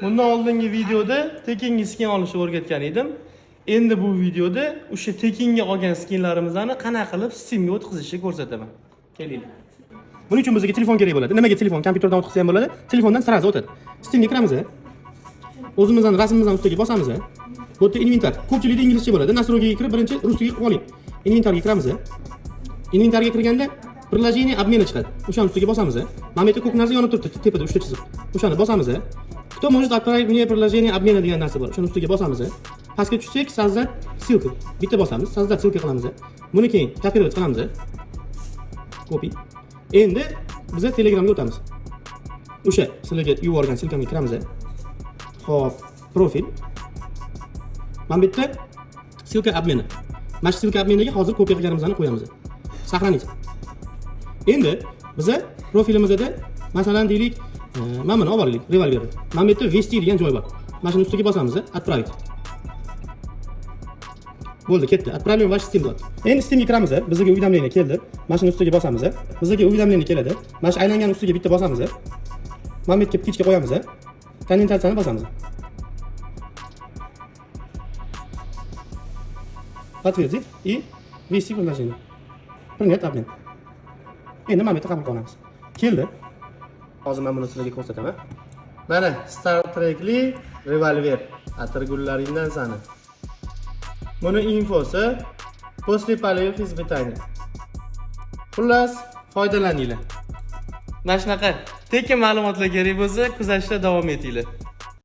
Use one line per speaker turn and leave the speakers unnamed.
Bundan oldingi videoda tekinga skin olishni o'rgatgan edim. Endi bu videoda o'sha tekinga olgan skinlarimizni qanaqa qilib Steamga o'tkazishni ko'rsataman. Kelinglar. Buning uchun bizga telefon kerak bo'ladi. Nimaga telefon? Kompyuterdan o'tkazsa ham bo'ladi. Telefondan sirazi o'tadi. Steamga kiramiz. O'zimizning rasmimizni ustiga bosamiz. Bu yerda inventar. Ko'pchilikda inglizcha bo'ladi. Nastroyga kirib birinchi ruschaga qilib oling. Inventarga kiramiz. Inventarga kirganda приложение обмена chiqadi. O'shani ustiga bosamiz. Mana bu yerda ko'k narsa yonib turibdi, tepada uchta chiziq. O'shani bosamiz. Кто может отправить мне приложение обмена degan narsa bor. O'shani ustiga bosamiz. Pastga tushsak, soздать ссылку. Bitta bosamiz, soздать ссылка qilamiz. Buni keyin kopировать qilamiz. Copy. Endi biz Telegramga o'tamiz. O'sha sizlarga yuborgan ссылкамga kiramiz. Xo'p, profil. Mana bu yerda ссылка обмена. Mana shu ссылка обменaga hozir kopiya qilganimizni qo'yamiz. Сохранить. Endi biz profilimizda masalan deylik, mana buni olib olaylik, revolverni. Mana bu yerda вести degan joy bor. Mana shuni ustiga bosamiz, отправить. Bo'ldi, ketdi. Отправление ваш Steam bot. Endi Steamga kiramiz. Bizga уведомление keldi. Mana shuni ustiga bosamiz. Bizga уведомление keladi. Mana shu aylangan ustiga bitta bosamiz. Mana bu yerga птичка qo'yamiz. Kondensatsiyani bosamiz. Подтвердить и ввести приложение. Принять обмен. Endi mana bu yerda qabul qilamiz. Keldi. Hozir men buni sizlarga ko'rsataman. Mana Star Trek'li revolver atirgullaringdan sani. Buni infosi после полевых испытаний. Xullas, foydalaninglar. Mana shunaqa tekin ma'lumotlar kerak bo'lsa, kuzatishda davom etinglar.